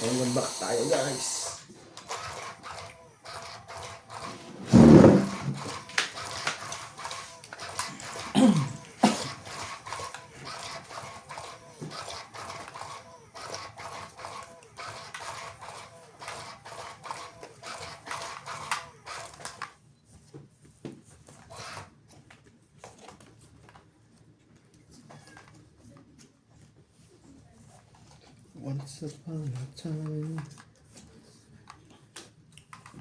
Welcome back tayo guys. Once upon a time,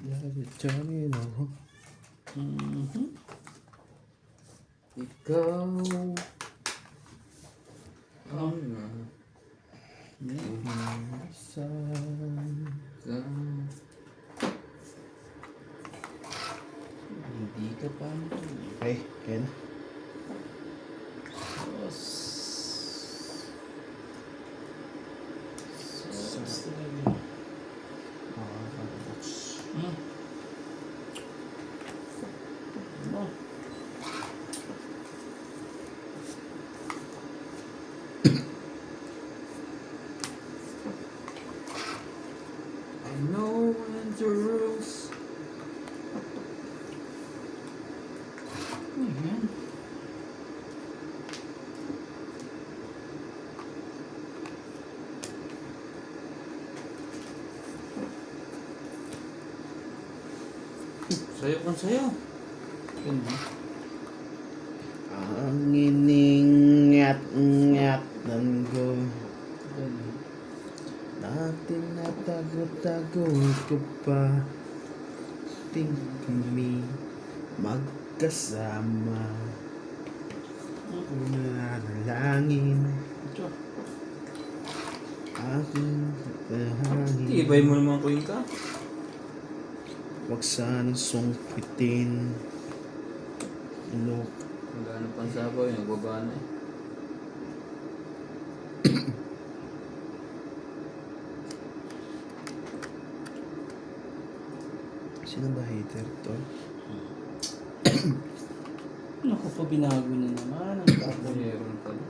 love is turning on. Ikaw ang Minsan hindi ka pa okay, Ken. I know when the rules. Ayan. Sayo kang sayo. Ganda. Ang iningat-ngat ng go. Ganda. Natin natago-tago ko pa. Ting kami magkasama. Nanalangin Ito. aking tahangin. Ibay mo naman ko yung ka. Huwag sanang sungkitin. Look. Magano pang sabaw yung nagbaba na eh. Sino ba hater to? Naku pa, binago na naman ang tabo. Meron pala.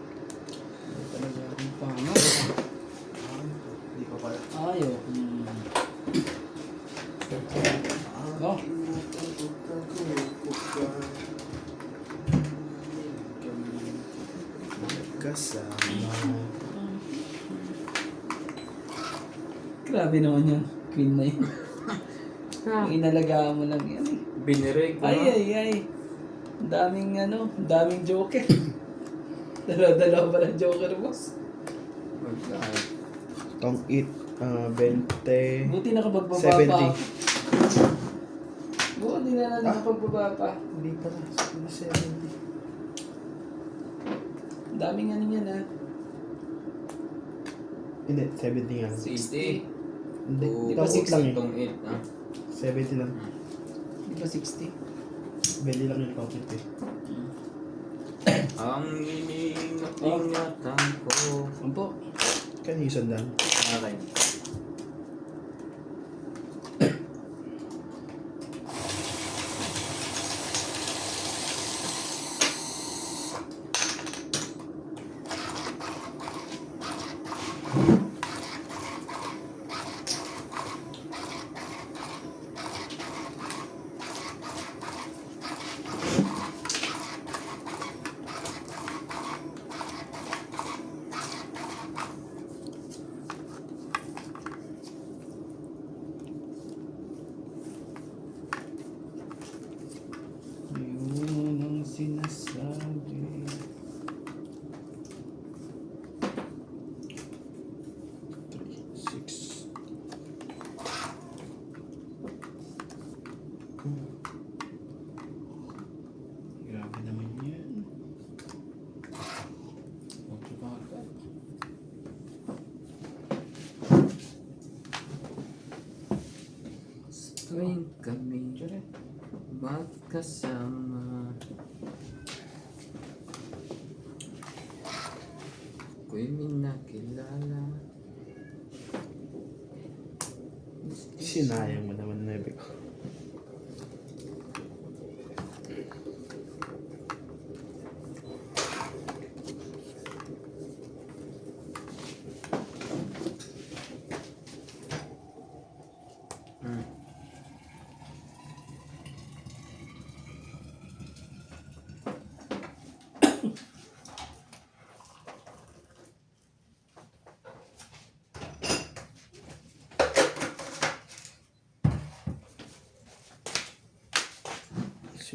Talaga akong pangat. Hindi pa pala. Ayaw. Oh. Kasama. Grabe naman yung queen na yun. Kung inalagaan mo lang yan eh. Binireg ko Ay. Ang daming joker. Dalawa-dalawa pa ng joker, boss. Magkahal. Tong it, 20. Buti nakapagbaba 70. pa. Buti na lang nakapagbaba pa. Hindi pala. 70. Ang daming ano yan ha. Hindi, 70 nga. 60. Hindi, Di tong it lang eh. Itong 8 ah. 70 lang. Di ba 60? Belly lang yung tong it eh. Ang iningat-ingatan ko. Ampo. Kan hisan lang. Okay. Yun ang sinasabi. Six. Grabe naman yan. Magpapagod. Tuwing kami magkasama, ako'y minakilala. Sinayang mo naman na ko.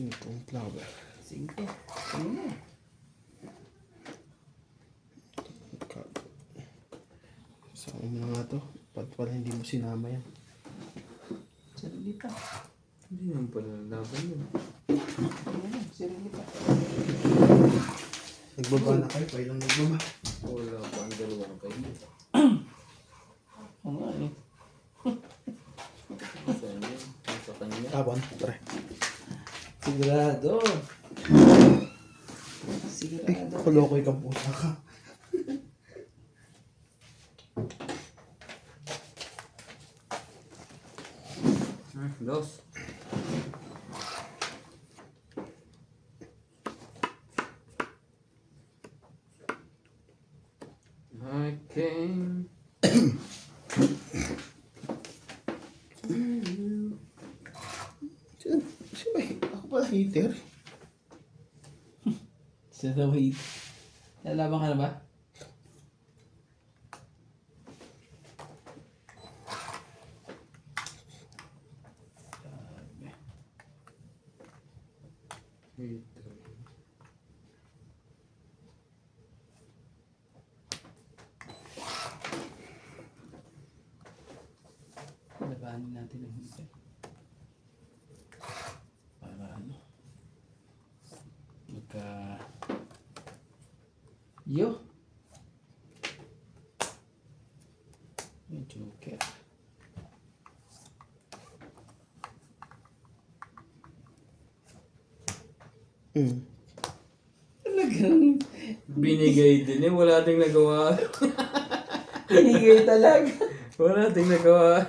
5 flower. 5. Ano na? Sama mo na nga to. Ba't pala hindi mo sinama yan? Sarili pa. Hindi naman pala laban yun. Ano na? Sarili pa. Nagbaba na kayo, kayo lang nagbaba. Wala pa ang dalawang kayo. Oo nga eh. Saan yun? Sa kanya. Tapon, tara. Sigurado. Eh, Sigurado. kulokoy ka puta ka. Dos. I came Siyempre, ako pala hater. Sa the wait. Lalaban ka na ba? Labanin natin ang hintay. Para ano? Magka... Yo! Yung joker. Talagang binigay din eh. Wala ding nagawa. hinigay talaga. Wala ding nagawa.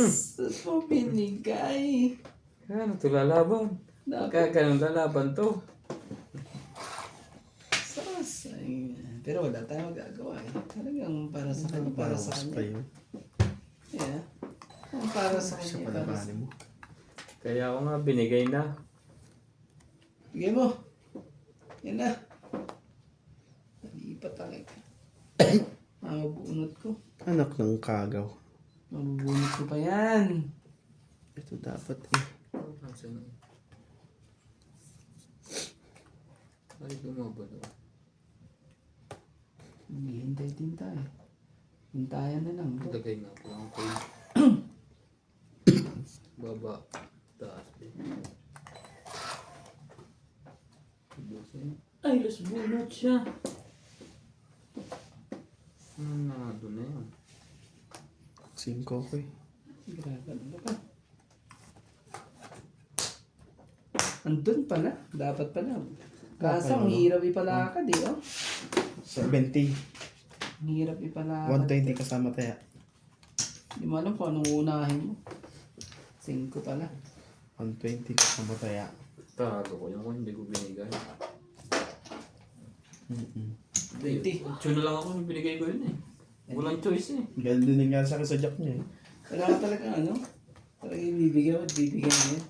Sus mo binigay. Ano to lalaban? Kaya lalaban to. Sus. Ay, pero wala tayong magagawa eh. Talagang para sa kanya, para sa pa kanya. yun. Yeah. Ang para sa Siya kanya, pala para sa... bali mo. Kaya ako nga binigay na. Bigay mo. Yan na. Nalipat talaga. Mabubunot ko. Anak ng kagaw. Mabubunot ko pa yan. Ito dapat eh. Nasaan yun? Ay, lumabas ako. Hintay din tayo. Hintayan na lang. Bro. Lagay nga po lang ko. Baba. Taas din. Ay, las bunot siya. Ano na doon na yun? 5 ko eh. Grabe, ano ba? Andun pala. Dapat pala. Kaso, ang hirap ipalakad eh, oh. 70. Ang hirap ipalakad. 120 kasama taya. Hindi mo alam kung anong unahin mo. 5 pala. 120 kasama taya. Tago ko yun kung hindi ko binigay. 20. Tune na lang ako nung binigay ko yun eh. Walang choice eh. Ganun din nangyari sa akin sa jack niya eh. Wala ka talaga ano? Talaga ibibigay mo at bibigyan mo yan.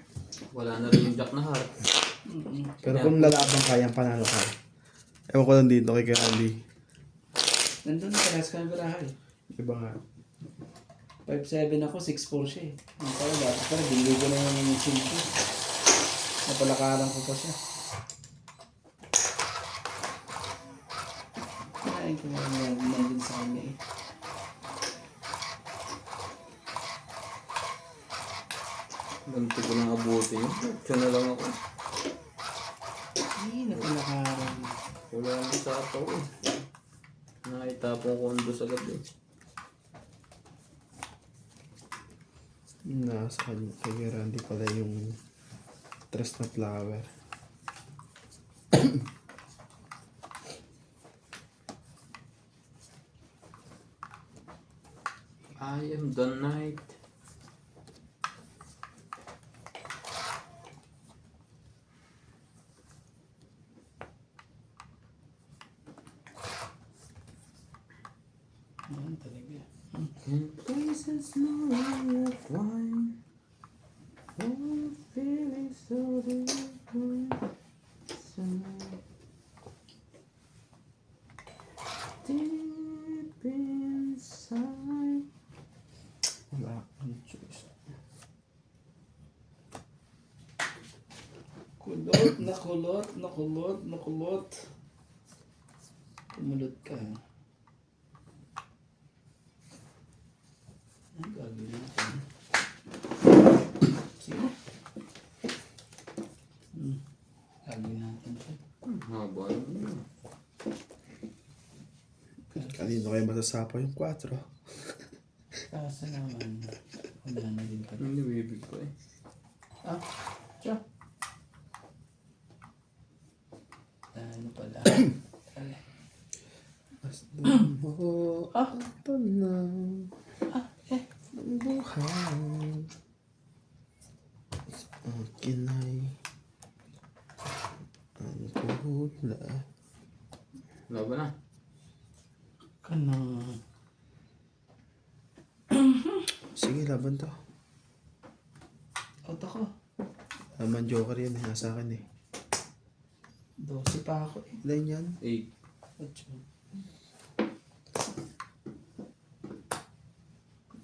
Wala na rin yung jack na heart. Pero kung lalaban kayang panalo ka. Ewan ko lang dito kay Candy. Nandun na parehas ka ng barahay. Iba nga. 5'7 ako, 6'4 siya eh. Ang pala dapat pala, binigay ko na yung 5. Napalakaran ko pa siya. Kinain ko na din sa kanya eh. Ganti ko lang abuti yun. Tune na lang ako. Ay, napalakaran. Wala nang sa ataw eh. Nakitapong ko ando sa gabi. Nasa kanya kay Randy pala yung tres na flower. I am the night. Ano talaga? In places no way of wine. Oh, feeling so different. So deep inside. Wala akong choice. Nakulot. Kumulot ka. Ang gagawin natin. Sige. Gagawin natin ito. Haba yun. Kanino kayo masasapa yung 4? Kasa naman. Wala na din pala. Hindi bibig ko eh. Ah, siya. Ano pala? Ito na ang buhay. Sa akin ay ang kuhula. Laban na. Kana. Sige, laban to. Auto ko. Laban Joker yan eh. Nasa akin eh. 12 pa ako eh. Ilan yan? 8.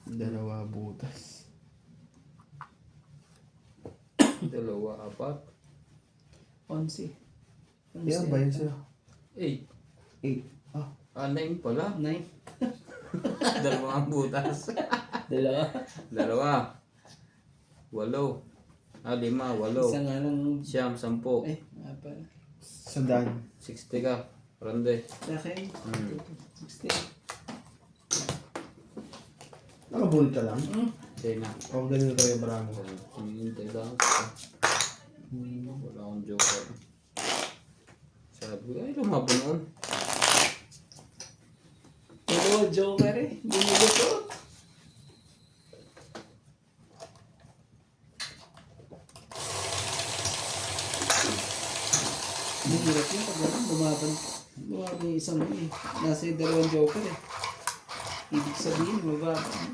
2 butas. 2, 4. 11. Yan ba yun sa'yo? 8. 8. Ah, 9 pala. 9. 2 ang butas. Dalawa. 2. 8. 5. 8. Isa nga lang. Siyam, 10. Nga pala. 100. 60 ka. Rande. Sa akin. 16. Nakabunot ka lang? Sige na. O, ganun ka yung marami. Hinihintay lang. Wala akong joker. Sabi ko, ay lumabo noon. Oo, joker eh. Bumulusot. Mahirap yun pag lumaban. Lumaban yung isang eh. Nasa yung 2 joker eh. Ibig sabihin, mababan.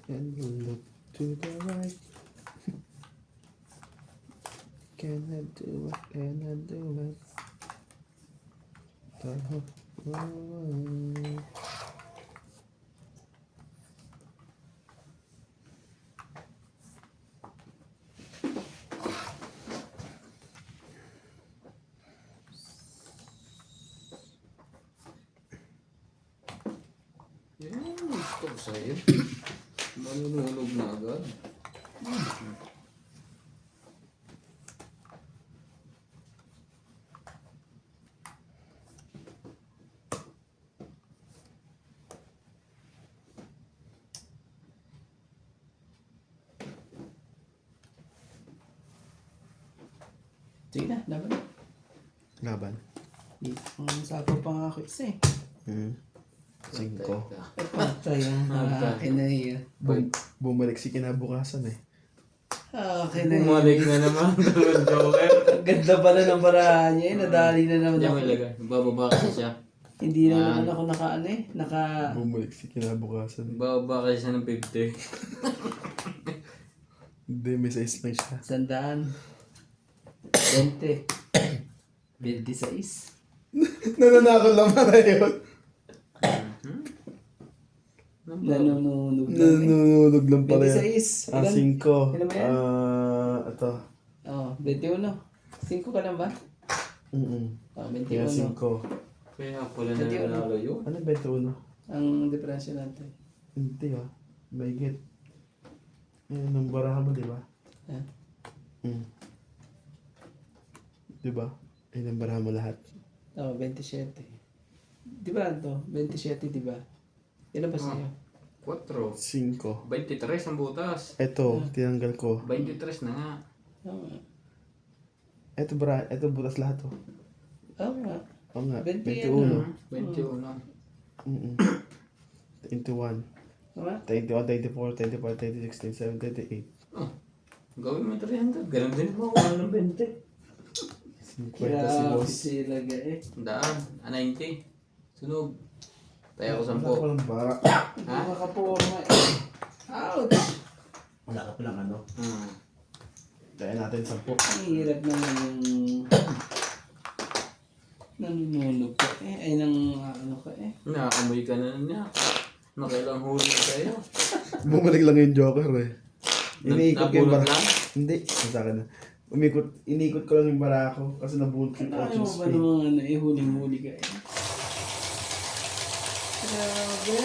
And you look to the right. Can I do it? Can I do it? Yan, gusto ko sa'yo. Manunulog na agad. Sige na, laban. Laban. Ang sapo pa nga ako isa eh. 5. Patay ang akin na yun. Bumalik si kinabukasan eh. Akin na yun. Bumalik na naman. 2 joker. Ang ganda pala ng paraan niya eh. Nadali na naman Diyan ako. may lagay. Bababa kasi siya. Hindi na naman ako nakaano eh. Bumalik si kinabukasan. Bababa kasi siya ng 50. Hindi, may size lang siya. 100. 26. Nananakol lang pala yun. Nanununog lang eh. Nanunulog lang pala yun. 26. 5. Ilan ba yan? Ito. Oo, 21. 5 ka lang ba? Oo, Kaya 5. 21. Kaya pala na nanalo yun. Ano 21? Ang diferensya natin. Hindi Mahigit. Nung barahan mo, di ba? Ha? Di ba? Nung barahan mo lahat. Oo, 27. Di ba ito? 27, di ba? Ilan ba sa'yo? 4. 5. 23 ang butas. Ito, tinanggal ko. 23 na nga. Oo. Ito butas lahat Oo nga. Oo nga, 21. 21. 21. Tama? 21, 24, 25, 26, 27, 28. Oh, gawin mo 300. Ganun din mo. Wala ng 20. 50 si Kaya boss. sila eh. Daan. 90. Sunog. Tayo ko 10. Wala ko ng bara. Hindi makaporma eh. Ouch! Wala ka palang ano. Hmm. Kaya natin 10. Ang hirap naman yung nanunulog ka eh. Ay, ano ka eh. Nakakamoy ka na niya. Nakailang huli na sa'yo. Bumalik lang yung Joker eh. Iniikot ko yung Nabulot bara. lang? Hindi, sa akin na. Inikot ko lang yung bara ko kasi nabulot ko yung Ayaw fortune mo ba spin. naman ano eh, huling-huli ka eh. Grabe.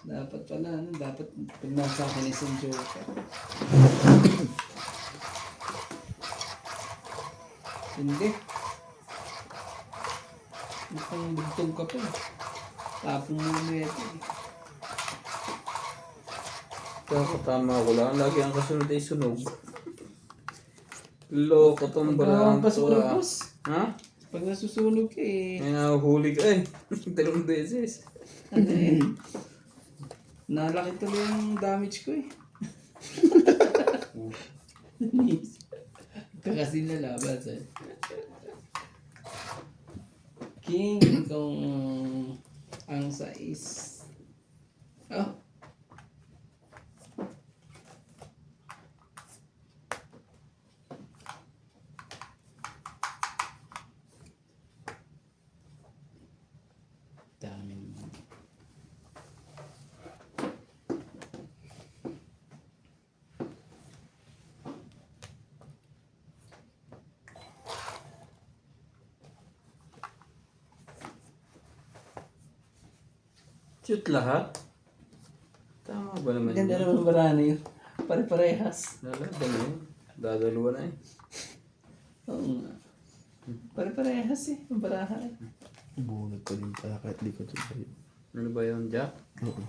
Dapat pala, ano, dapat pag nasa akin isang joker. Hindi. Mukhang bugtong ka pa eh. Tapong mo na ito eh. Kaya tama ko lang. Lagi ang kasunod ay sunog. Loko tong Pagkawang barang to pasunog, ah. boss. Ha? Pag nasusunog ka eh. May nahuhuli ka eh. 3 beses. Ano eh. Nalaki tuloy yung damage ko eh. Ito kasi nalaban sa'yo. King kung ang size. Oh. Dami naman. Shoot lahat? Tama ba naman Ganda yun? naman ang barana yun. Pare-parehas. Lalaban yun. Dadalawa na eh. Oo nga. Pare-parehas eh. Ang baraha eh. Bunot pa din pala kahit di ko ito sa'yo. Ano ba yun, Jack? Oo.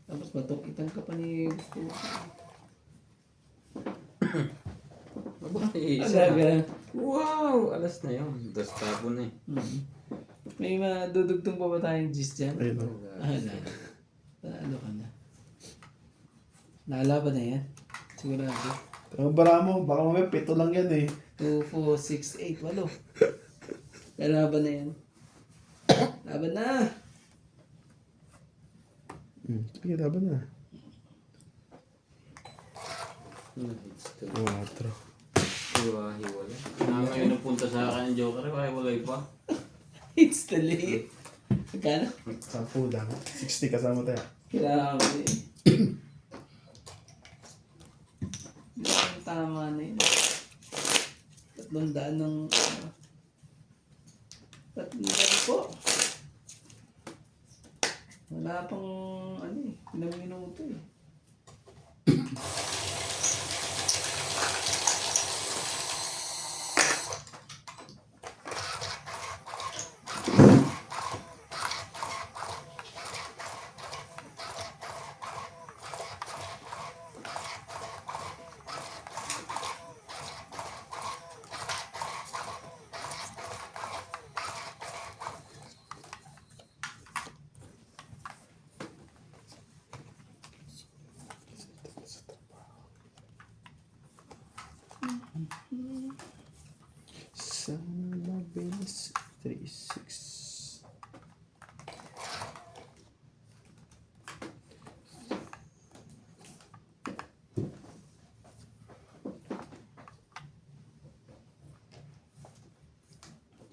Tapos matukitan ka pa ni Gusto. Aba, isa. Alaga. Wow! Alas na yun. Das tapo na eh. May madudugtong pa ba tayong gist dyan? Ayun o. Wala. Ano ka na? Naalaban na yan? Sigurado. Pero ang bara mo, baka mamaya 7 lang yan eh. 2, 4, 6, 8, 8. Lalaban na yan. Laban na! Sige, laban na. Nice. 4. Hiwa-hiwala. Ngayon napunta sa akin yung Joker, hiwalay pa. It's the late. Magkano? 10 lang. 60 kasama tayo. Kailangan ko eh. Tama na yun. 300 ng... 300 po. Wala pang ano eh. Ilang minuto eh. Sana mabilis. 3, 6.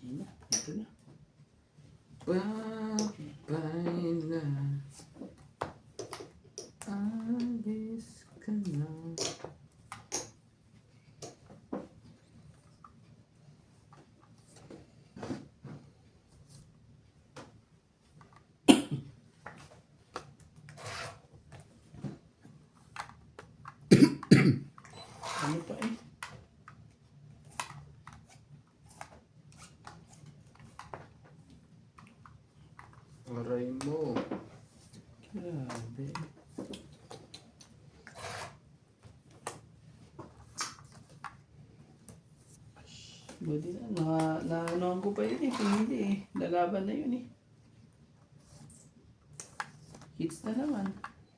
Hindi na. Ito na. Babay na. Alis ka na. Ano pa eh? Aray mo. Grabe. Buti na, naanoan ko pa yun eh. Kung hindi eh. Lalaban na yun eh. Hits na naman.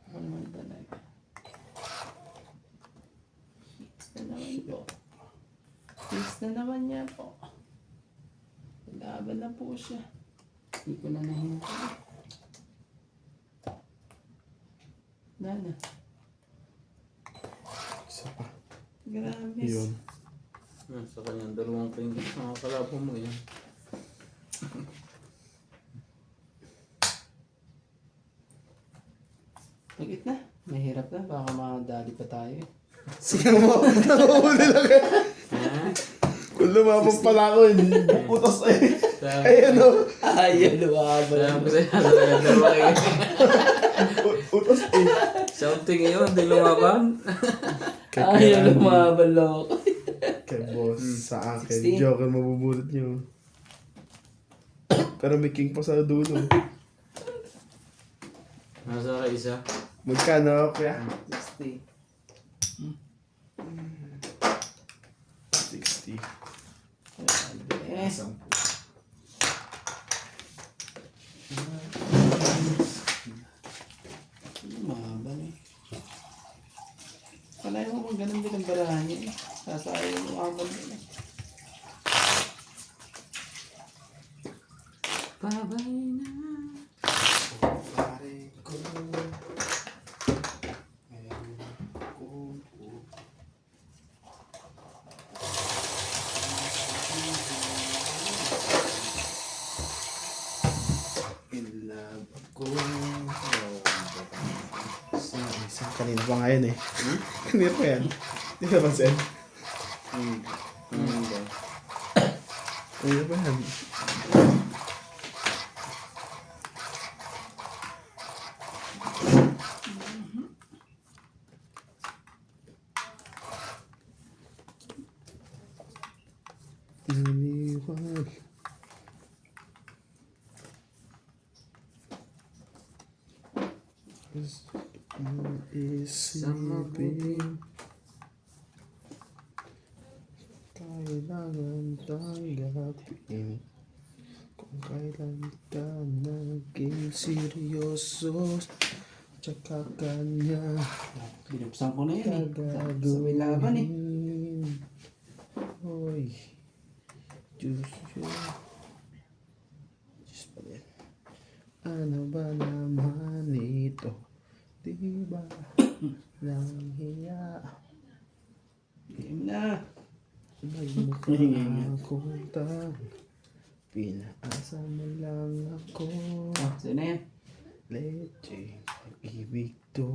Ako naman talaga. Hits na naman po. Hits na naman niya po. Lalaban na po siya. Hindi ko na nahintay. Wala na. Isa pa. Grabe. Yun. Sa kanyang dalawang king. Mga kalabo mo yan. Pagit na. Mahirap na. Baka makadali pa tayo eh. Sige mo. Nakuhuli lang eh. Kung lumabang pala ako, hindi putas eh. Ayan o. Ayaw, lumaban. Sabi ko sa'yo, sa dalawa king. Utos eh. Shouting yun, hindi lumaban. Ayaw, lumaban lang ako. Kay boss, sa akin. 16. Joker, mabubulot nyo. Pero may king pa sa dulo. Nasa ka isa. Magkano, kuya? 60. 60. Grabe. Lumaban eh. Kalahin mo kung ganun din ang barahan niya eh. Sasayo yung lumaban din eh. Babay na. Pare ko. Ngayon ko. In love ako. Isang kanina pa nga yun eh. Kanina pa yan. Di ba pansin? Ba? Kanina pa yan. Iniwan. Isipin. Kailangan tanggapin kung kailan ka naging seryoso. Tsaka kanya Binuksan ko na yun eh. kagagawin. Sa may laban eh. Hoy. Diyos. Diyos pa din. Ano ba naman ito? Diba? Nang hiya. Game na. Nagmukha akong tang. Pinaasa mo lang ako. Oh, sa'yo na yan. Leche, pag-ibig to.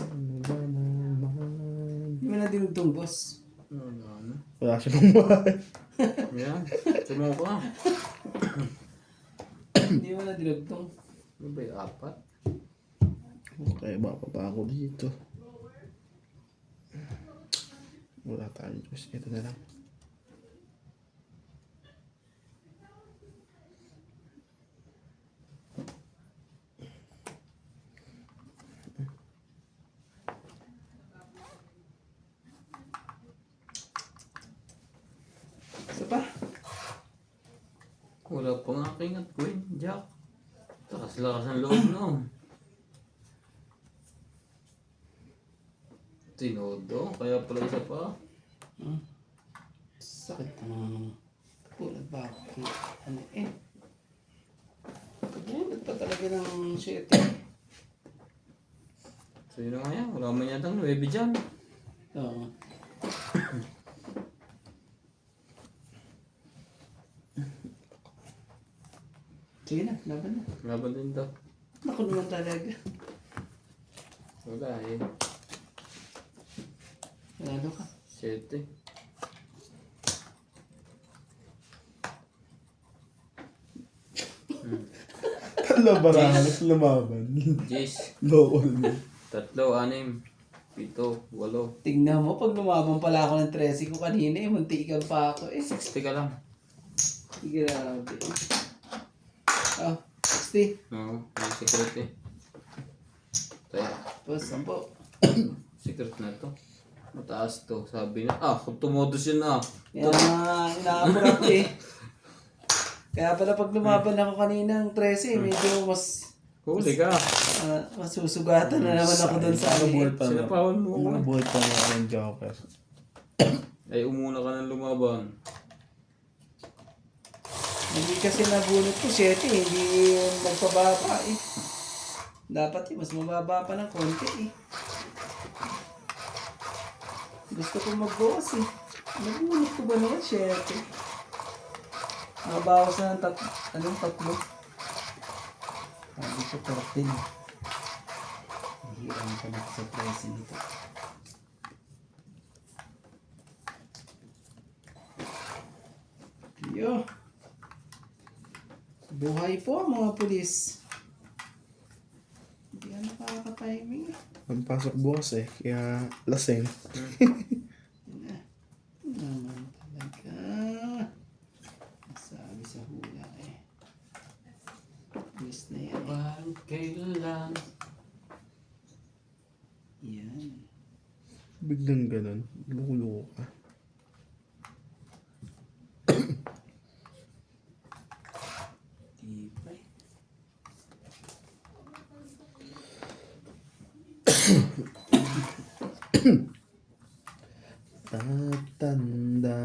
Ano ba naman? Hindi mo na dinugtong boss. Ano? Wala siya pang bahay. Yan. Sumo ka. Hindi mo na dinugtong. Ano ba yung apat? Okay, baka pa ako dito. Wala tayong choice. Ito na lang. Isa pa. Wala pa nga king at queen, Jack. Lakas-lakas ang loob no. Tinodo, kaya pala isa pa. Sakit naman. Pulat ba ako? Ano eh? Pulat pa talaga ng shit eh. So yun na nga yan, wala man yatang 9 dyan. Oo. Sige na, laban na. Laban din daw. Naku naman talaga. Wala eh. Lalo ka. 7. Tala barahan at lumaban. 10, Loko na. 3, 6, 7, 8. Tingnan mo, pag lumaban pala ako ng 13 ko kanina eh, muntikan pa ako eh. 60 ka lang. Grabe. Oh, 60. Oo, may secret eh. Kaya, Tapos, 10. secret na to. Mataas to. Sabi niya, kung tumodos yun Kaya nga, inaabot ako eh. Kaya pala pag lumaban ako kanina ng 13, medyo mas Huli ka. masusugatan na naman ako doon sa Buhay akin. pa na. Sinapawan mo ako. Buhay pa na ng Joker. Ay, umuna ka ng lumaban. Hindi kasi nabunot ko 7, hindi nagpababa eh. Dapat mas mababa pa ng konti eh. Gusto ko magbukas eh. Nabunot ko ba naman 7? Nabawas na ng tatlo. Sabi ko 13. Hirang ka na sa presyo nito. Yo. Buhay po mga pulis. Hindi ka nakaka-timing eh. Ang pasok bukas eh, kaya lasing. Naman talaga. Sabi sa hula eh. Pulis na yan eh. Parang kailan. Yan. Biglang ganun, loko-loko ka. Tipay. Tatanda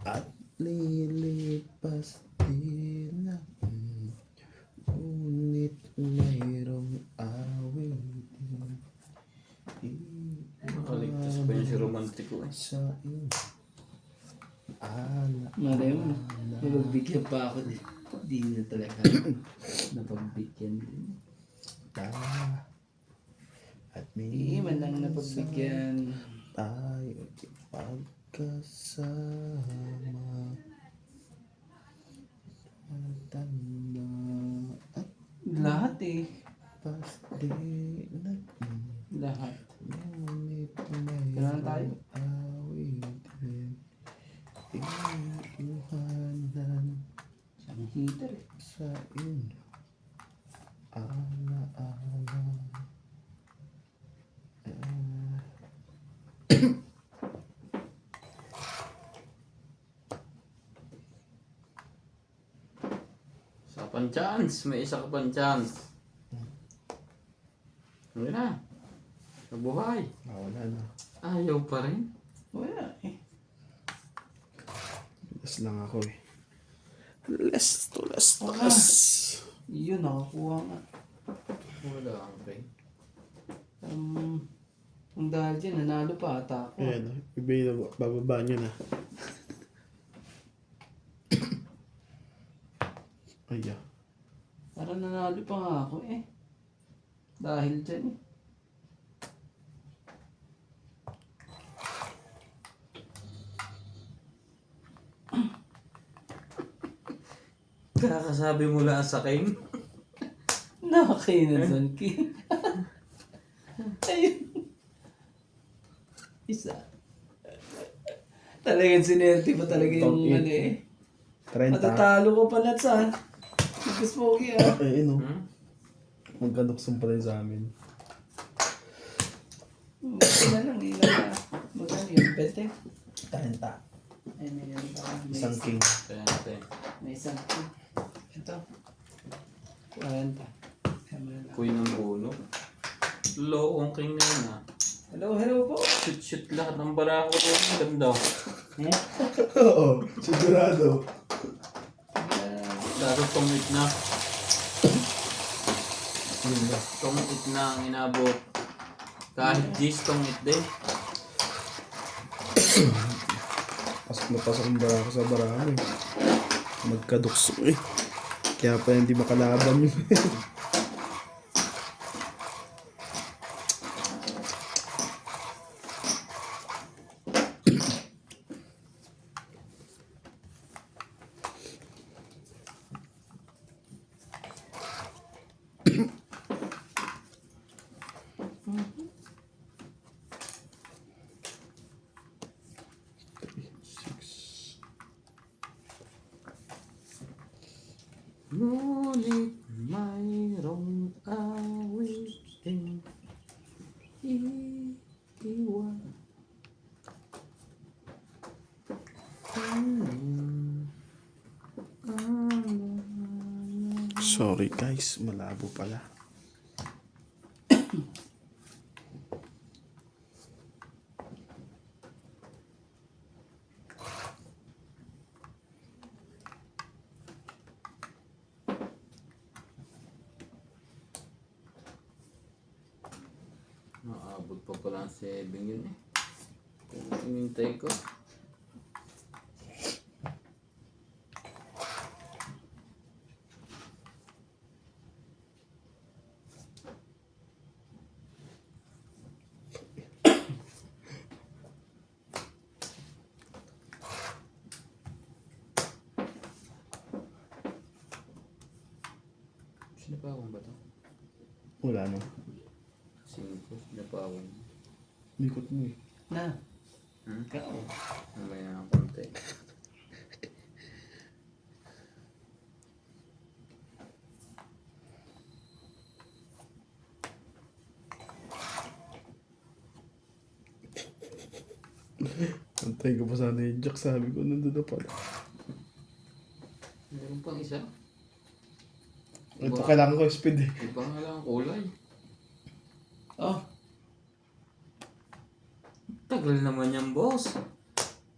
at lilipas din na ngunit mayroong awitin. Nakaligtas pa yun si Romantiko eh. Sa iyo. Ala. Malay mo, napagbigyan pa ako din. Di na talaga. Napagbigyan din. At Di man lang napagbigyan. tayo pagkasama. Tatanda at Lahat eh. pasti nag Lahat. ngunit Kailangan tayo. mayroong awitin. Iiwanan Siyang heater eh. sa inyo. Ala-ala. Isa pang chance. May isa ka pang chance. Hindi na. Nabuhay. Wala na. Ayaw pa rin. Wala eh. Less lang ako eh. Less to less to Ah. less. Yun, nakakuha nga. Wala ang rin. Ang dahil dyan, nanalo pa ata ako. Ayan, ibigay na bababa nyo na. Aya. Parang nanalo pa nga ako eh. Dahil dyan eh. Kakasabi mo lang sa akin. Nakakainan son king. Ayun. Isa. Talagang sinerte pa talaga yung Top ano eh. 30. Matatalo ko pala sa Mas pogi ah. Eh, yun o. Hmm? Magkaduksong pa rin sa amin. Ito na lang, ilan na. Magkano yun? 20? 30. Ay, may yan pa. May Isang king. Tente. May isang king. Ito. 40. Kama na lang. Kuy ng ulo. Low ang king na yun ah. Hello po. Shoot lahat ng barako ko. Ang ganda. Oo, sigurado. Daro tungit na. Yun na. Tungit na ang inabot. Kahit G's tungit din. Pasok na pasok ang barako sa barako eh. Magkaduksong eh. Kaya pa hindi makalaban yun. Ngunit mayroong awiting iiwan. Sorry guys, malabo pala. Maabot pa pala ang 7 yun eh. Kung inintay ko. Sinapawang ba ito? Wala no. 5. Sinapawang. Likot mo eh. Na. Hmm? Ikaw. Mamaya ng konti. Antay ko pa sana yung Jack. Sabi ko, nandun na pala. Meron pang isa. Ito, kailangan ko speed eh. Iba nga lang ang kulay. Oh. Tagal naman yan, boss.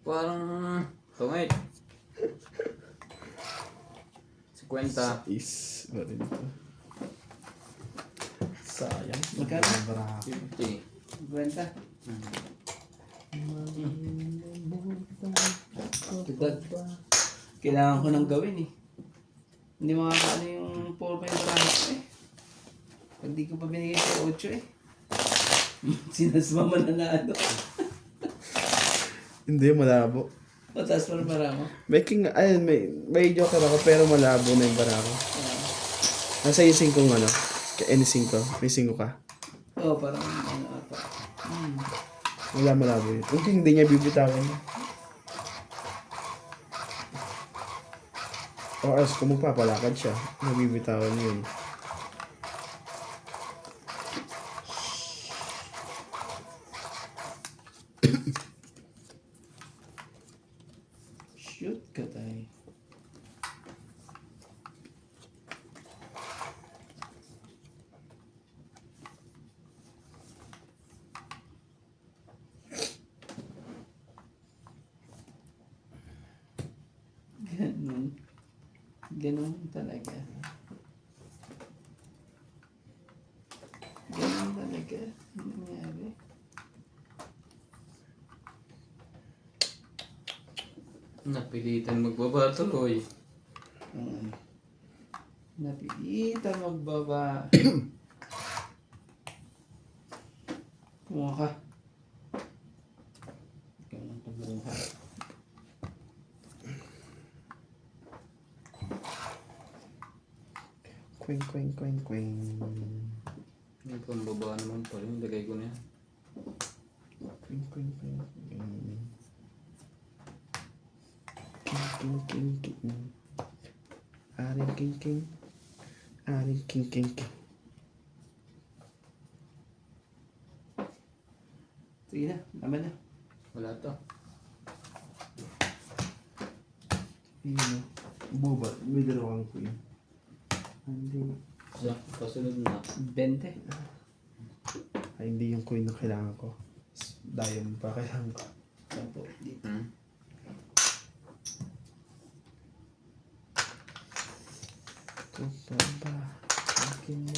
Parang... Tumit. 50. Is. Ba rin ito? Sayang. Magkano? Barako. 50. Kwenta. Kailangan ko nang gawin eh. Hindi makakaano yung 4-5 marami ko eh. Pag di ko pa binigay sa 8 eh. Sinasma mananalo. Hindi, malabo. Mataas pa rin marami. May king, ayun, may joker ako pero malabo na yung barako. Nasa yung 5 ano? Any 5? May 5 ka? Oo, parang ano ata. Wala malabo yun. Kung hindi niya bibitawan niya. O as kung magpapalakad siya, nabibitawan niya yun. Shoot ka tayo. Ganun. Ganun talaga. Ganun talaga. Ano nangyari? Napilitan magbaba tuloy. Napilitan magbaba. Kumuha ka. Ikaw nang kumuha. Queen, queen, queen, queen. Yung pambaba naman pala. Yung lagay ko na yan. Queen, queen, queen, queen. King, king, king, king. Aring king, king. Aring king, king, king. Sige na, naman na. Wala to. Yun o. Buba, may dalawang queen. Hindi. Isa, kasunod na. 20. Ay, hindi yung queen na kailangan ko. Diamond pa kailangan ko. Sampo. Dito. Hmm? Ito pa ba? Akin mo.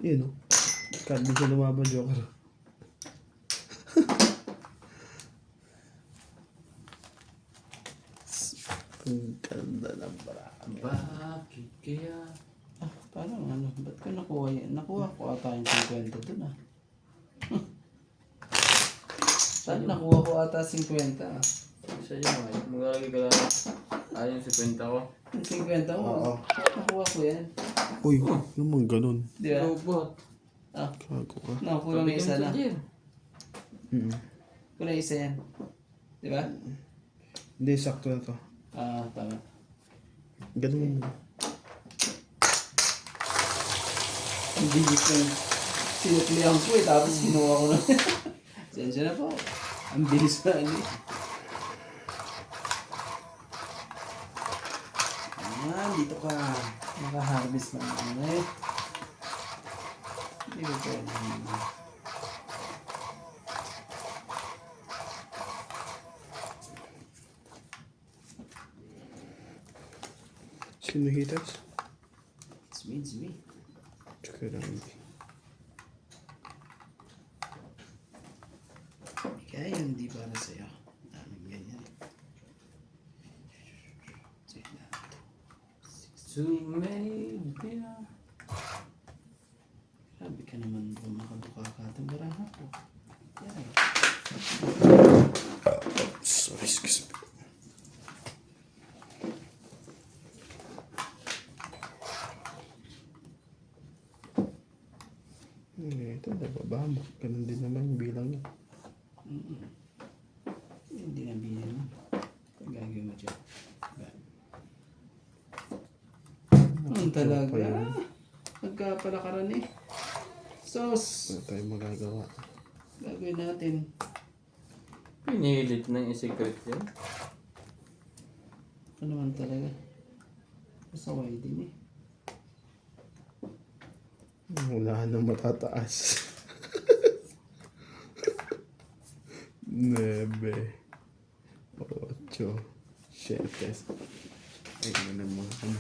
Yun o. Kahit di siya lumaban, Joker. Ang ganda ng barako. Bakit kaya? Ah, parang ano, ba't ko nakuha yan? Nakuha ko ata yung 50 dun ah. Saan nakuha ko ata 50 ah? Isa yun ay. Maglalagay ka lang. Ayun si kwenta ko. Yung 50 ko, Oo. nakuha ko yan. Uy, yung mga ganun. Di ba? Robot. Ah, Gago ka. nakuha ng isa na. Kulang isa yan. Di ba? Hindi, sakto na to. Ah, tama. Ganun. Ang bilis na sinuklihan ko eh, tapos kinuha ko na. Sensya na po. Ang bilis na ano eh. Ayan, dito ka. Naka-harvest na ano eh. Hindi ko pwede. Sino hitas? It's me, it's me. Tsaka lang. Kaya yun, hindi para sa'yo. Daming ganyan. Sige na. Too many beer. Sabi ka naman kung makabuka ka itong baraha ko. Yan. Sorry, excuse me. Ito, nababa mo. Ganun din naman yung bilang niya. Hindi na bilhin mo. Gagawin mo dyan. Ang talaga. pa yun. Nagkapalakaran eh. Sos. Wala tayong magagawa. Gagawin natin. Pinilit ng secret yun. Ano naman talaga. Masaway din eh. Wala nang matataas. 9, 8, 7. Ay, ano na mga ano.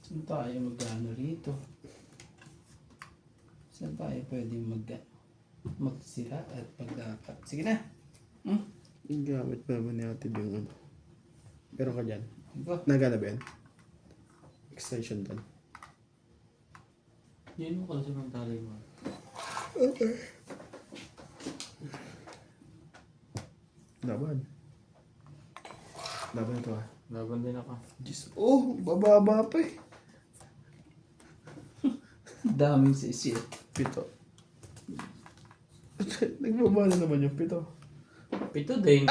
Saan tayo magkano rito? Saan tayo pwede magsira at pagdapat? Sige na. Gamit pa naman ni ate yung ano. Meron ka dyan? Go. Nagana ba yan? Extension doon. Yun mo kasi ng tali mo. Okay. Laban. Laban ito ah. Laban din ako. Diyos. Oh, bababa pa eh. Daming sisit. 7. Nagbaba na naman yung 7. 7 din.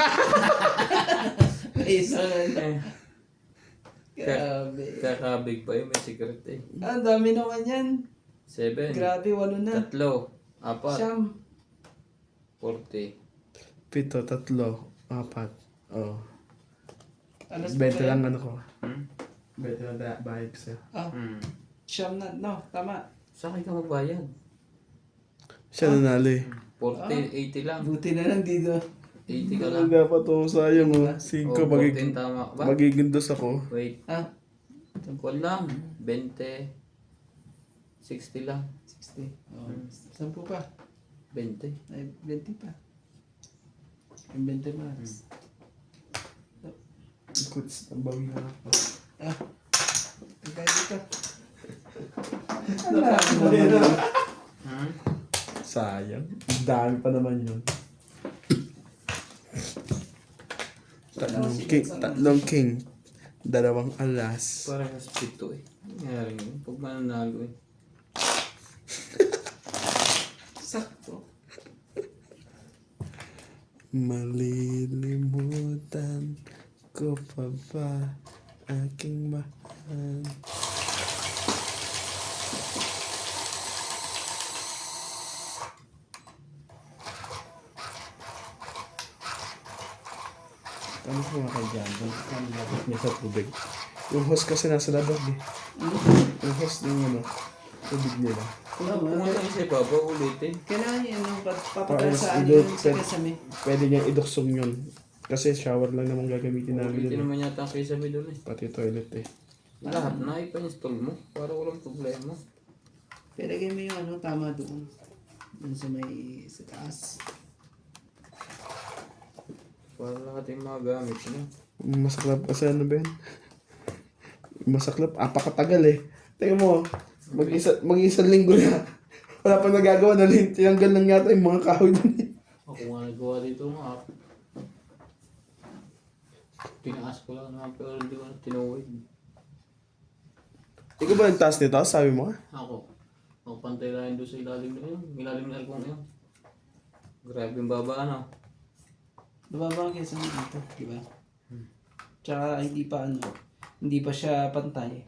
Isa na. Eh, Grabe. kakabig pa yun, may secret eh. Ang dami naman yan. 7. Grabe, 8 na. 3. 4. Siyam. 40. 7, 3, 4. Oh. Alas 20 pa lang yan. ano ko. Hmm? 20 lang bayad ko sa'yo. Ah, siyam na. No, tama. Sa akin ka magbayad. Siya nanalo eh. 40, 80 lang. Buti na lang dito. 80 ka lang. Ang dapat oh, sayang oh. 5 Oh, 14 magiging, tama ba? magiging dos ako. Wait. Ah, Tungkol lang. 20. 60 lang. 60. Oh, 10 pa. 20. Ay, 20 pa. Yung 20 max. Kuts, ang bawi na ako. Ah, tigay dito. Hmm? Sayang. Ang dami pa naman yun. Tatlong king. 2 alas. Parang sa pito eh. Nangyari yun. Pag mananalo eh. Sakto. Malilimutan ko pa ba aking mahal? Ano po mga kaibigan? Ano labas niya sa tubig? Yung host kasi nasa labas eh. Yung host yung ano, tubig nila. Kung ano isa pa, ulitin. Kailangan yun ang papagasaan Idol, yun sa kasami. Pwede niya iduksong yun. Kasi shower lang naman gagamitin namin Ulitin yun. naman yata ang kaysa doon eh. Pati toilet eh. Lahat na ipa-install mo para walang problema. Pilagay mo yung ano, tama doon. Doon sa may sa taas. Para lahat yung mga gamit mo. Masaklap kasi ano ba yan? Masaklap, apakatagal eh. Tingnan mo, mag-isang linggo na. Wala pang nagagawa na tinanggal lang yata yung mga kahoy dun eh. Ako nga nagawa dito nga. Tinaas ko lang naman pero hindi ko na tinuwid. Ikaw ba yung taas nito? Sabi mo ka? Ako. Ako pantay lang doon sa ilalim na yun. Ilalim na alkong yun. Grabe yung baba ano. Nababa ang kesa dito, di ba? Tsaka hindi pa ano, hindi pa siya pantay.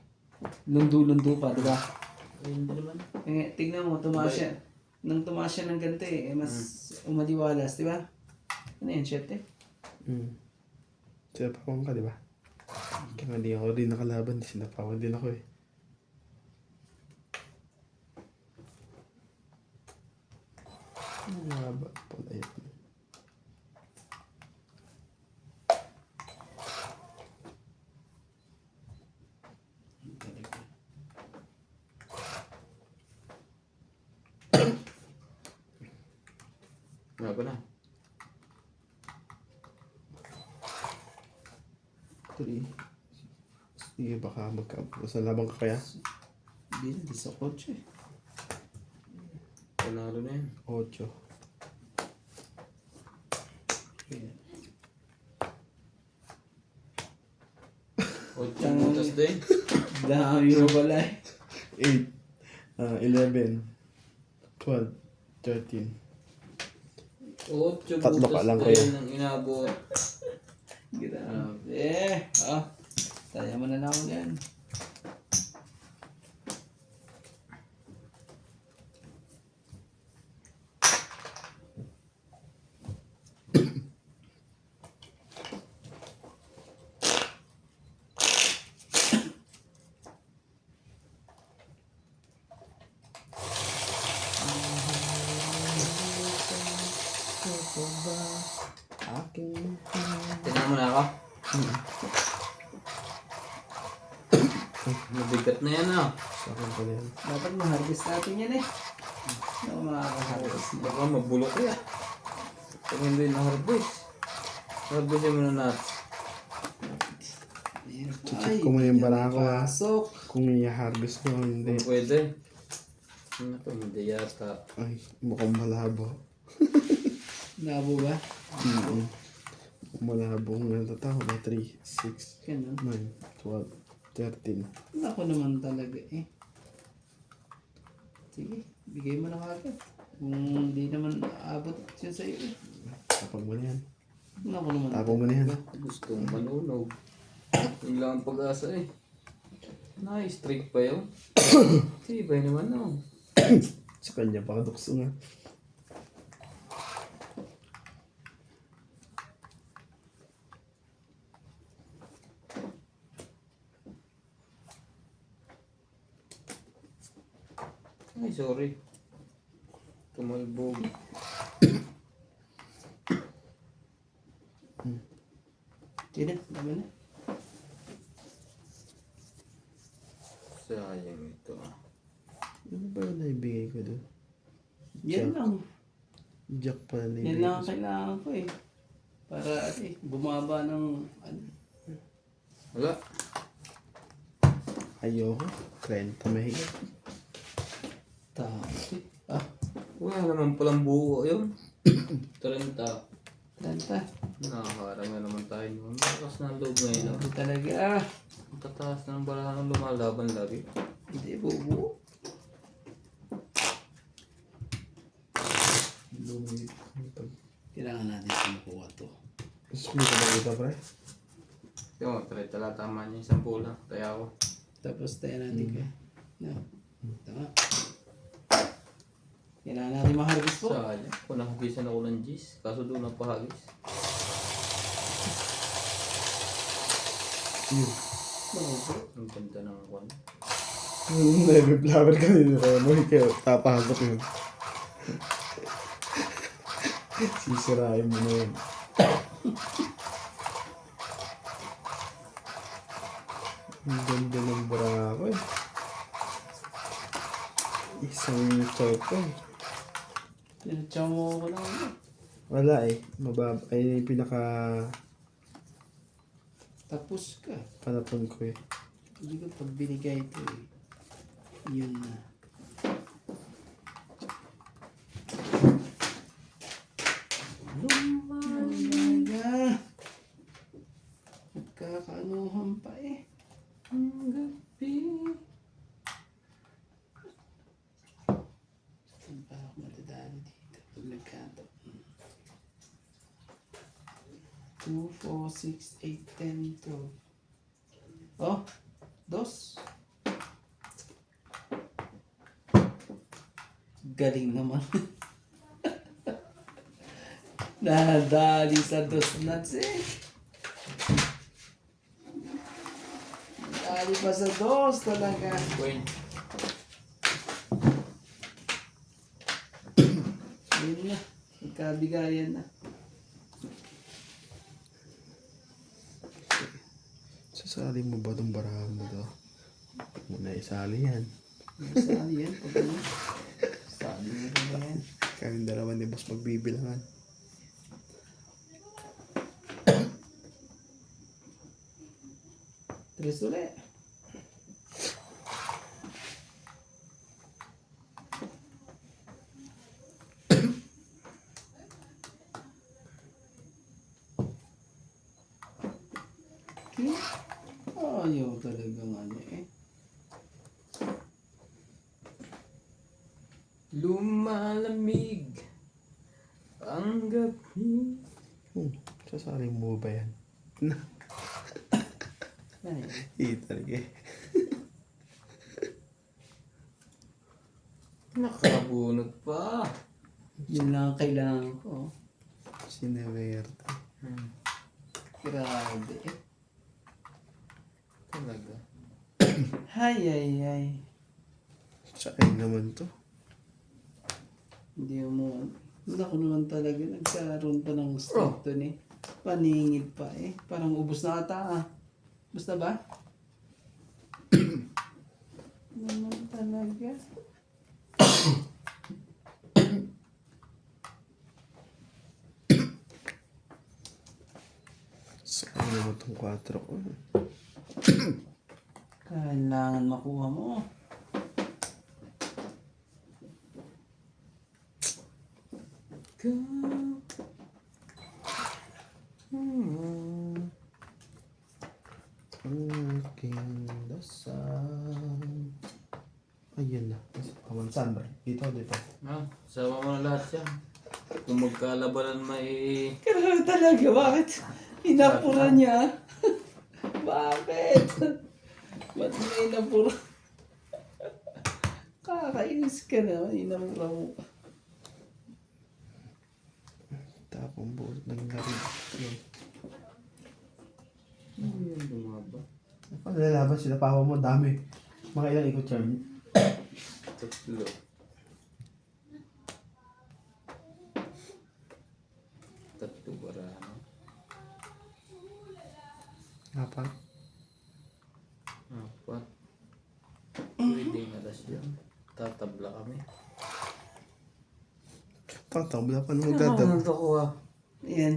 Lundo-lundo pa, di ba? Ay, hindi naman. Eh, tignan mo, tumaas siya. Nang tumaas siya ng ganito eh, mas umaliwalas, di ba? Ano yan, 7? Sinapawan ka, di ba? Kaya hindi ako rin nakalaban. Sinapawan din ako eh. Ang haba pala yun. Laban na. 3. Sige, baka sa labang ka kaya? Hindi na, di sa kotse. Panalo na yan. 8. Kaya, 8 butas din. dami mo pala eh. 8. 11. 12. 13. 8 Tatlo ka butas lang din kaya. ang inabot. Grabe. Taya mo na lang ako dyan. Aking Tingnan mo na ako. Mabigat na yan ah. sa akin pa na yan. Dapat ma-harvest natin yan eh. Hindi ako makaka-harvest. Baka mabulok kaya. Pag hindi na-harvest. Harvestin mo na natin. Check ko muna yung barako ha. Pasok. Kung i-harvest ko o hindi. Kung pwede. Naku, hindi yata. Ay, mukhang malabo. Nabo ba? Malabo ng tao. 3, 6, Ganun. 9, 12, 13. Ako naman talaga eh. Sige, bigay mo na kagad. Kung hindi naman aabot yun sa'yo eh. Tapag mo na yan. Ako naman. Tapag mo na yan. Gustong manunog. Yun lang ang pag-asa eh. Nice trick pa yun. Tibay naman no. Sa kanya baka dukso nga. Ay, sorry. Tumalbog. Sige, naman na. Sayang ito ah. Ano ba yung naibigay ko doon? Yan lang. Jack pala Yan naibigay lang ko. ang kailangan ko eh. Para bumaba ng ano. Wala. Ayoko. 30 mahigit. Tapos eh. Wala naman palang buo yun. 30. Lanta. Nakakarang na naman tayo nun. Malakas na ang loob ngayon. Ano talaga? Ang tataas na ng balahan ng lumalaban lagi. Hindi bubuo. Kailangan natin sumukuha to. Gusto mo ka ba ito, pre? Yung, tala tama niya. Isang pula. Kaya ako. Tapos tayo natin ka. No. Tama. Kailangan natin ma-harvest po. Sayang. Kung nahugisan ako ng G's. Kaso doon napahagis. Yun. Ang ganda ng kwan. Navy flower ka nila. Remo, kaya tapahagap yun. Sisirain mo na yun. Ang ganda ng barako eh. Isang choco eh. Pinatsaw mo ko lang ano. Wala eh. Mababa. Ay yung pinaka Tapos ka. panapon ko eh. Hindi ko pag binigay ito eh. Yun na. Lumaga. Nagkakaanuhan pa eh. Ang gabi. Saan pa ako matadali dito? Pag nagkanto. 2, 4, 6, 8, 10, 12. Oh, 2. Galing naman. Nadali sa 2 nuts eh. Nadali pa sa 2 talaga. Wait. Yun na. Magkabigayan na. Sasali mo ba itong barahan mo to? Muna isali yan. Saan yan? Pag ano? Sabi mo ba yan? Kayong dalawa ni boss magbibilangan. Tres ulit. Okay. Ayaw talagang ano eh. Lumalamig ang gabi. Sasaling mo ba yan? Ay, Talaga eh. Nakabunot pa. yun lang ang kailangan ko. Sinewerte. Grabe eh. Talaga. Ay. Saan naman to? Hindi mo. Ako naman talaga. Nagkaroon pa ng strike to eh. Paningid pa eh. Parang ubos na ata ah. Basta ba? Naman talaga. Saan naman tong 4 ko? Kailangan makuha mo. Aking dasal. Ayun na. Kamansan ba? Dito. Sama mo na lahat yan. Kung magkalabanan may... Grabe talaga. Bakit? Inapura niya. Bakit? Ba't mo inapura? Kakainis ka na. Inapura mo. Tapong buot ng garid. Ano yan bumaba? Paano lalaban sila? Pawa mo, dami. Mga ilang ikot charm. Tatlo. Tatlo bara, no? Apat. Apat. Pwede nga das yan. Tatabla kami. Tatabla pa naman tatabla. Ano ko ah? Yan.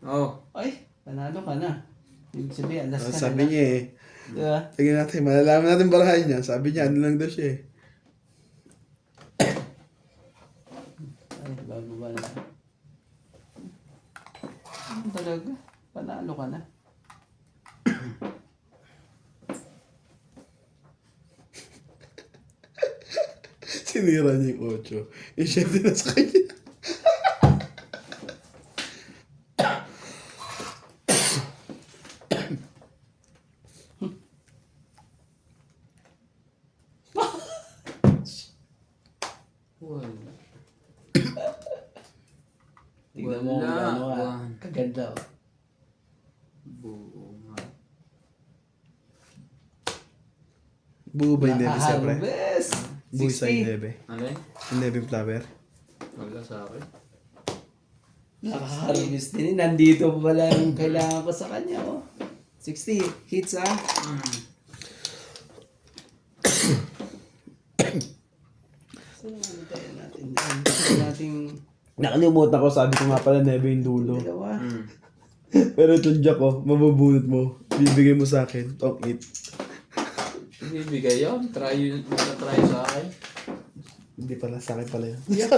Oh. Ay, panalo ka na. Ibig sabihin, alas ka na Sabi lang. niya eh. Diba? Tingnan natin, malalaman natin barahan niya. Sabi niya, ano lang daw siya eh. Ay, bago ba na? Ano talaga? Panalo ka na. Sinira niya yung 8. Eh, siya din na sa kanya. Wala. Tingnan mo kung Wala. ano ah. One. Kaganda oh. Buo nga. Buo ba yung nebe siya, pre? Harvest! Buo sa 60. yung nebe. Ano yun? Yung nebe yung flower. Wala sa akin. Nakaka-harvest din. Nandito pa pala yung kailangan ko sa kanya oh. 60 hits ah. So, ano tayo natin? Ano nating Nakalimutan ko, sabi ko nga pala nebe yung dulo. dalawa. Pero itong jack ko, mabubunot mo. Bibigay mo sa akin. Tong 8. Ibibigay yun. Try yun. Try sa akin. Hindi pala, sa akin pala yun. Yeah.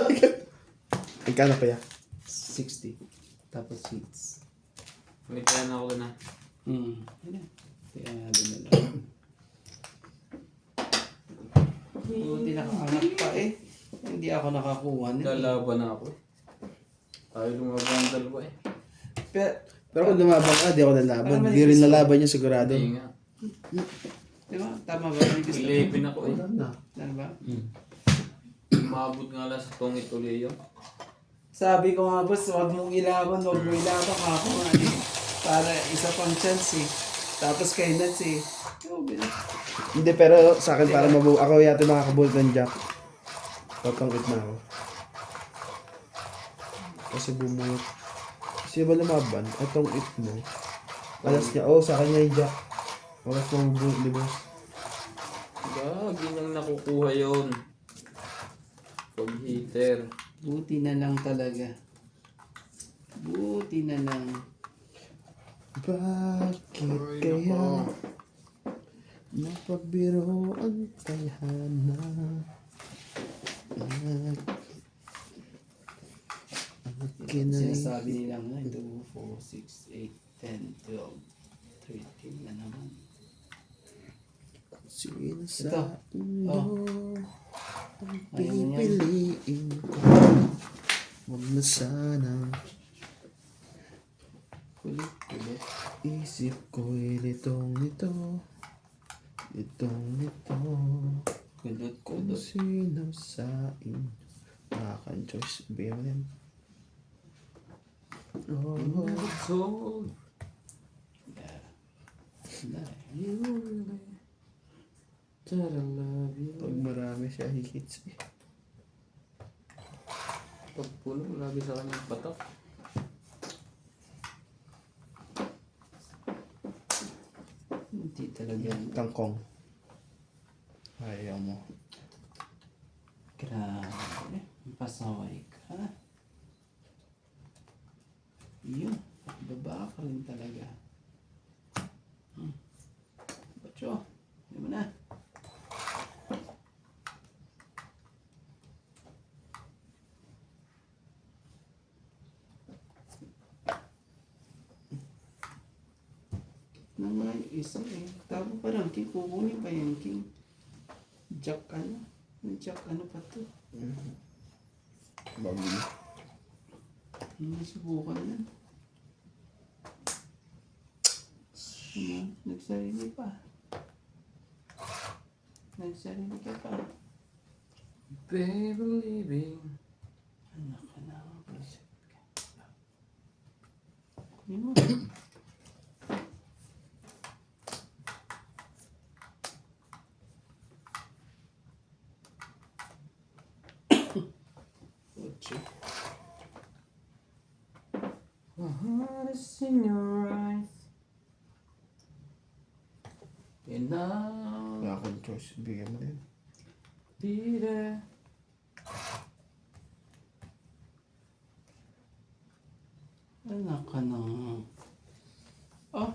Magkano pa yan? 60. Tapos hits. May plan ako na. Yun na. Kaya doon na lang. Buti nakaangat pa eh. Hindi ako nakakuha na. Lalaban na ako eh. Tayo lumaban ang dalawa eh. Pero kung lumabang ka, di ako nalaban. Di rin nalaban niya sigurado. Hindi nga. Di ba? Tama ba? May gusto mo? Ilipin ako eh. Na. Ano ba? Umabot nga lang sa tungit uli yun. Sabi ko nga boss, huwag mong ilaban, huwag mo ilaban ako nga eh. Para isa pang chance eh. Tapos kay Nats eh. Oh, Hindi, pero sa akin para mabuo. Ako yata makakabulot ng jack. Tatangkit na ako. Kasi bumuot. Kasi ba lumaban? Itong 8 mo. Alas niya. Oh, sa kanya yung jack. Alas mo bumuot, di ba? Gagi nang nakukuha yun. Pag heater. buti na lang talaga. Buti na lang. Bakit kaya napabiroan tayhana? Sinasabi nila nga, 2, 4, 6, 8, 10, 12, 13 na naman. Sinasabi mo ang Ayaw niya. pipiliin ko. Huwag na sana Kulit. isip ko'y litong-lito. Litong-lito. Kung Kulot. sino sa inyo choice. Bigyan mo yan. Oh, Never told Yeah. Wala eh. you really that I love you. pag marami siya hihits eh. Pag puno, lagi sa kanyang patok. Hindi talaga. Kangkong. Ayaw mo. Grabe. Pasaway ka. Yun. Baba ka rin talaga. Bacho. Hindi mo na. Naman yung isa eh. Tabo pa lang. King, kukunin pa yan, King. Jack ano? May Jack ano pa to? Bago. Hindi subukan yan. Nagsarili pa. Nagsarili ka pa. Baby leaving. Anak ka na. Bullshit ka. Kunin mo. Ocho. My heart is in your eyes. And now, Wala akong choice. Bigyan mo din. be there. Anak ka na. Oh.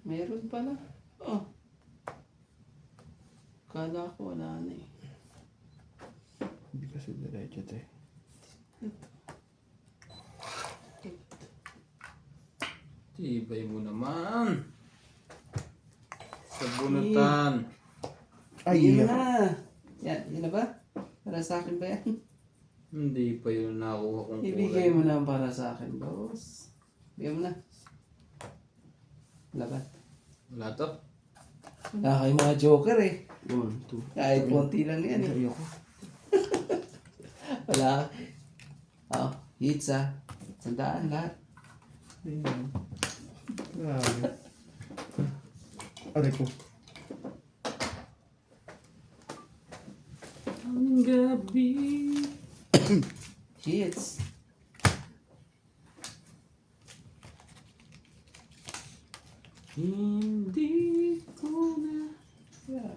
Meron pala. Oh. Kala ko wala na eh. Hindi kasi diretso to eh. Tibay mo naman. Sa bunutan. Ay, Yun na. Yan, yun na ba? Para sa akin ba yan? Hindi pa yun nakuha kong Ibigay mo na para sa akin, boss. Bigyan mo na. Labat. Wala to. Wala kayo mga joker eh. 1, 2. Kahit konti lang yan eh. ayoko. Wala. Oh, hits ah. Sandaan lahat. Ayun. Grabe. Aray ko. Ang gabi. Hits. Hindi ko na. Yeah.